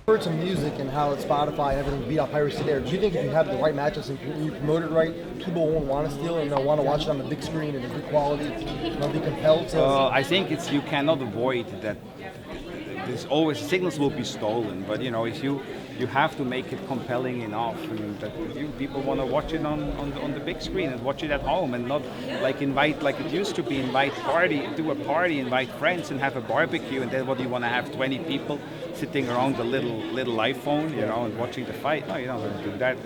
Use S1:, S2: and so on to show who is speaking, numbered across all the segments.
S1: Heard some music and how it's Spotify and everything beat out piracy there. Do you think if you have the right matches and you promote it right, people won't want to steal it and they'll want to watch it on the big screen and in good quality and they'll be compelled to?
S2: I think you cannot avoid that. There's always signals will be stolen, but if you have to make it compelling enough, and that people want to watch it on the big screen and watch it at home, and not invite like it used to be, do a party, invite friends and have a barbecue, and then what, you want to have 20 people sitting around the little iPhone, and watching the fight. No, you don't want to do that.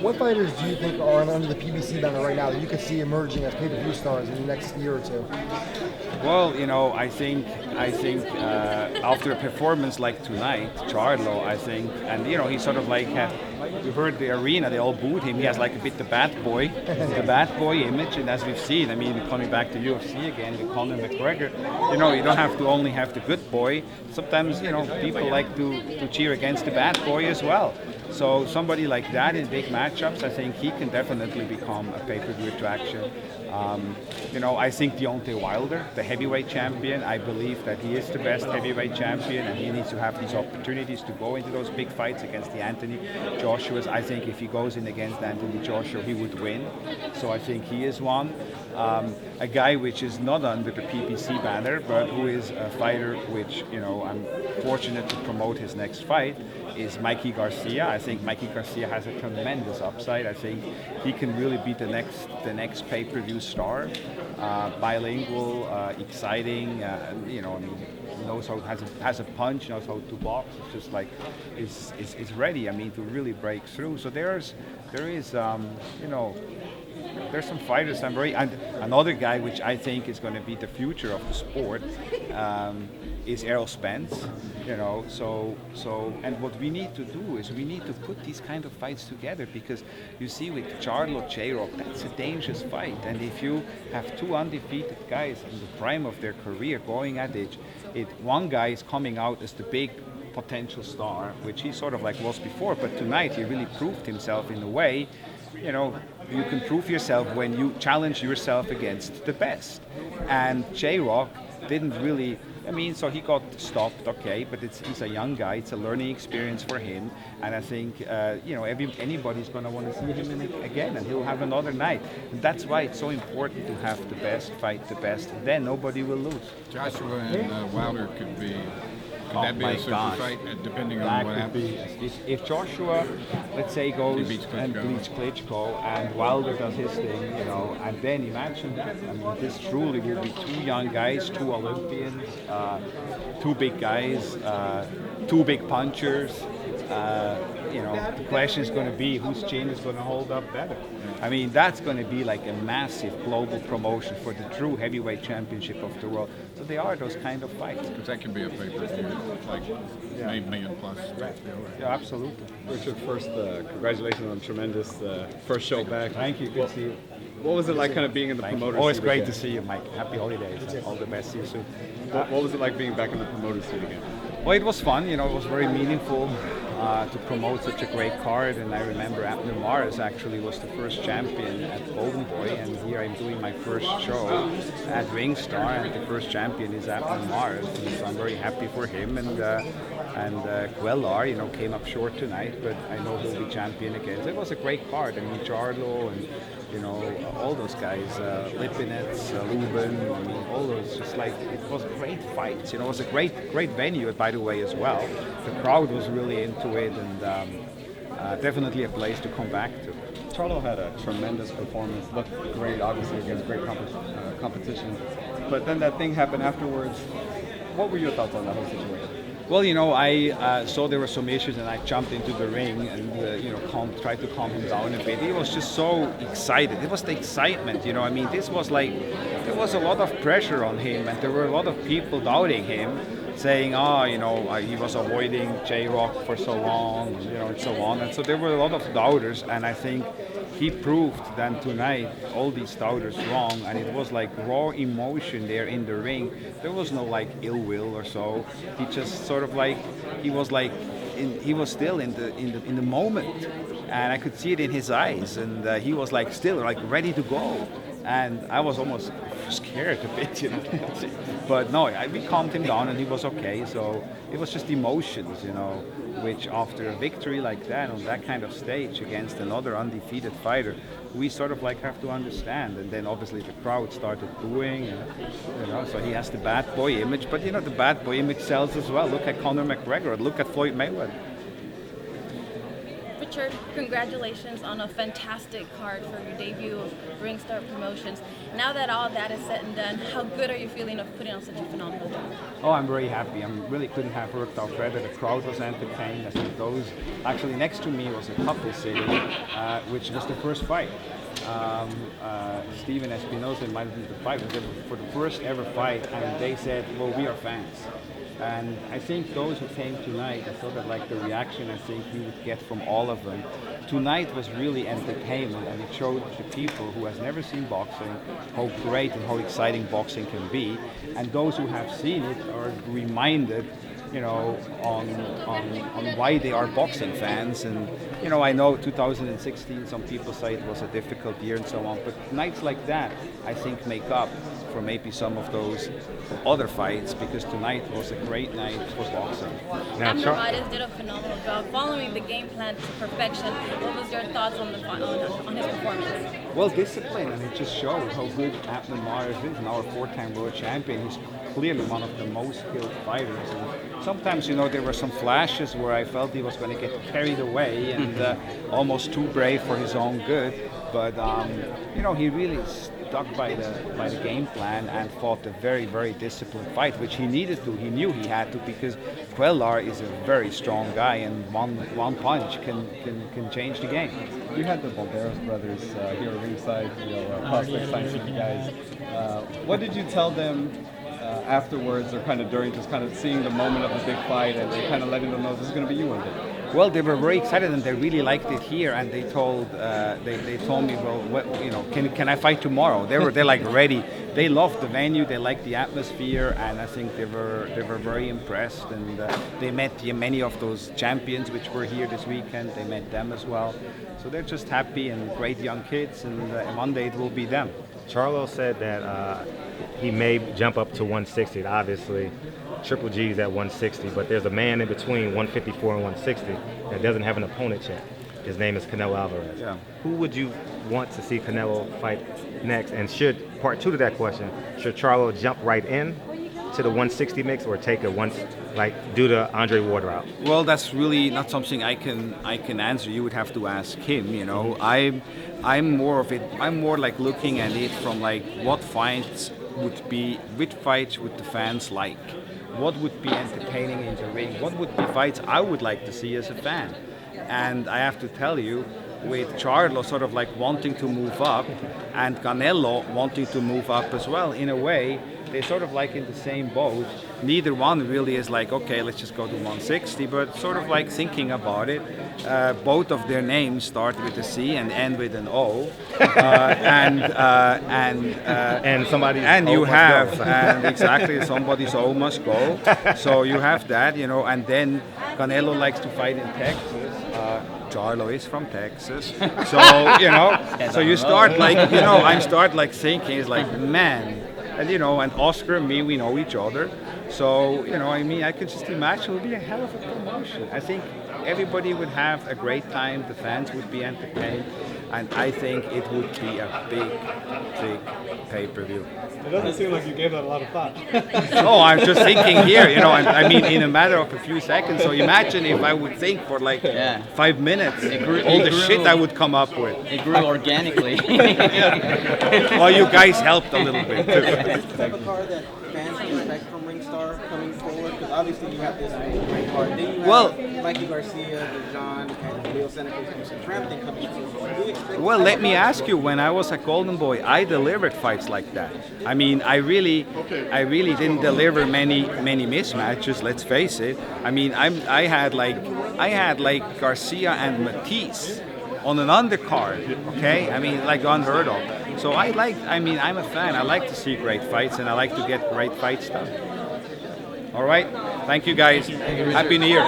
S1: What fighters do you think are under the PBC banner right now that you could see emerging as pay-per-view stars in the next year or two?
S2: Well, I think after a performance like tonight, Charlo, I think, and he sort of you heard the arena, they all booed him. He has like a bit the bad boy image, and as we've seen, coming back to UFC again, with Conor McGregor, you don't have to only have the good boy. Sometimes, people like to cheer against the bad boy as well. So somebody like that in big matchups, I think he can definitely become a pay-per-view attraction. I think Deontay Wilder, the heavyweight champion, I believe that he is the best heavyweight champion, and he needs to have these opportunities to go into those big fights against the Anthony Joshuas. I think if he goes in against Anthony Joshua, he would win. So I think he is one. A guy which is not under the PPC banner, but who is a fighter which, I'm fortunate to promote his next fight, is Mikey Garcia. I think Mikey Garcia has a tremendous upside. I think he can really be the next pay-per-view star. Bilingual, exciting, knows how, has a punch, knows how to box. It's just is ready. To really break through. So there's some fighters and another guy which I think is going to be the future of the sport is Errol Spence. And what we need to do is we need to put these kind of fights together, because you see with Charlo J-Rock, that's a dangerous fight, and if you have two undefeated guys in the prime of their career going at it, one guy is coming out as the big potential star, which he sort of was before, but tonight he really proved himself in a way. You can prove yourself when you challenge yourself against the best. And J-Rock didn't really, so he got stopped, okay, but he's a young guy, it's a learning experience for him, and I think, anybody's going to want to see him in it again, and he'll have another night. And that's why it's so important to have the best fight the best, then nobody will lose.
S3: Joshua and Wilder could that be a super fight, depending on what happens?
S2: If Joshua, let's say, goes and beats Klitschko, and Wilder does his thing, and then imagine that. This truly will be two young guys, two Olympians, two big guys, two big punchers. The question is going to be whose chin is going to hold up better. That's going to be like a massive global promotion for the true heavyweight championship of the world. So they are those kind of fights.
S3: Because that can be a pay-per-view, $8 million plus.
S2: Right. Yeah, absolutely.
S4: Richard, first, congratulations on a tremendous first show back.
S2: Thank you. Good to see you.
S4: What was it like kind of being in the promoter's seat?
S2: Always great to see you, Mike. Happy holidays. All the best. See you soon.
S4: What was it like being back in the promoter's seat again?
S2: Well, it was fun. It was very meaningful to promote such a great card. And I remember Abner Mares actually was the first champion at Golden Boy, and here I'm doing my first show at Ringstar, and the first champion is Abner Mares. And so I'm very happy for him. And Cuellar, came up short tonight, but I know he'll be champion again. So it was a great card. Charlo and all those guys, Lipinets, Lubin, all those, it was great fights. It was a great venue, by the way, as well. The crowd was really into it, and definitely a place to come back to.
S4: Charlo had a tremendous performance, looked great, obviously, against great competition. But then that thing happened afterwards. What were your thoughts on that whole situation?
S2: Well, I saw there were some issues, and I jumped into the ring and tried to calm him down a bit. He was just so excited. It was the excitement, This was there was a lot of pressure on him, and there were a lot of people doubting him, saying, he was avoiding J-Rock for so long, and so on. And so there were a lot of doubters, and I think he proved then tonight all these doubters wrong, and it was raw emotion there in the ring. There was no ill will or so. He just sort of he was still in the moment, and I could see it in his eyes, and he was still ready to go. And I was almost scared a bit, But no, we calmed him down, and he was okay. So it was just emotions, which after a victory like that on that kind of stage against another undefeated fighter, we sort of like have to understand. And then obviously the crowd started booing, and, so he has the bad boy image. But the bad boy image sells as well. Look at Conor McGregor. Look at Floyd Mayweather.
S5: Richard, congratulations on a fantastic card for your debut of Ringstar Promotions. Now that all that is said and done, how good are you feeling of putting on such a phenomenal job?
S2: Oh, I'm very happy. I really couldn't have worked out better. The crowd was entertained. I think those, actually next to me was a couple sitting, which was the first fight. Steven Espinosa might have been the fight, but for the first ever fight, and they said, well, we are fans. And I think those who came tonight, I thought that like the reaction I think you would get from all of them. Tonight was really entertainment, and it showed the people who has never seen boxing how great and how exciting boxing can be. And those who have seen it are reminded, on why they are boxing fans. And I know 2016, some people say it was a difficult year and so on, but nights like that I think make up for maybe some of those other fights, because tonight was a great night for boxing.
S5: Abner Mares did a phenomenal job following the game plan to perfection. What was your thoughts on his performance?
S2: Well, discipline, and it just shows how good Abner Mares is, now a 4-time world champion. He's clearly one of the most skilled fighters. And sometimes, there were some flashes where I felt he was going to get carried away and almost too brave for his own good. But he really stuck by the game plan and fought a very, very disciplined fight, which he needed to. He knew he had to, because Cuellar is a very strong guy, and one punch can change the game.
S4: You had the Balderas brothers here at ringside, prospect signs with you guys. What did you tell them afterwards, or kind of during, just kind of seeing the moment of the big fight, and they kind of letting them know this is going to be you one day?
S2: Well, they were very excited, and they really liked it here. And they told me, well, can I fight tomorrow? They're like ready. They loved the venue, they liked the atmosphere, and I think they were very impressed. And they met many of those champions which were here this weekend. They met them as well. So they're just happy and great young kids, and one day it will be them.
S6: Charlo said that he may jump up to 160. Obviously, Triple G's at 160, but there's a man in between 154 and 160 that doesn't have an opponent yet. His name is Canelo Alvarez.
S2: Yeah.
S6: Who would you want to see Canelo fight next? And part two to that question, should Charlo jump right in to the 160 mix, or take do the Andre Ward route?
S2: Well, that's really not something I can answer. You would have to ask him. I'm more like looking at it from like which fights would the fans like? What would be entertaining in the ring? What would be fights I would like to see as a fan? And I have to tell you, with Charlo sort of like wanting to move up and Canelo wanting to move up as well, in a way, they're sort of like in the same boat. Neither one really is like, okay, let's just go to 160, but sort of like thinking about it. Both of their names start with a C and end with an O,
S6: And somebody's
S2: and
S6: O
S2: you
S6: must
S2: have
S6: go.
S2: and exactly somebody's O must go. So you have that, and then Canelo likes to fight in Texas. Charlo is from Texas, so so you start like I'm start like thinking, it's like, man. And Oscar and me, we know each other. So, I can just imagine it would be a hell of a promotion. I think everybody would have a great time. The fans would be entertained. And I think it would be a big, big pay-per-view.
S7: It doesn't seem like you gave that a lot of thought.
S2: No, I'm just thinking here, in a matter of a few seconds. So imagine if I would think for 5 minutes, all the shit I would come up with.
S8: It grew organically.
S2: Well, you guys helped a little bit too.
S9: Is this the type of card that fans can expect from Ringstar coming forward? Because obviously you have this great card. Then you have Mikey Garcia, John, and Leo Seneca and some Trampton coming through. Do you expect
S2: Well, let me ask you, when I was a Golden Boy, I delivered fights like that. I really didn't deliver many mismatches, let's face it. I had like Garcia and Matisse on an undercard, okay? Like unheard of. So I'm a fan. I like to see great fights, and I like to get great fights done. All right? Thank you, guys. Happy New Year.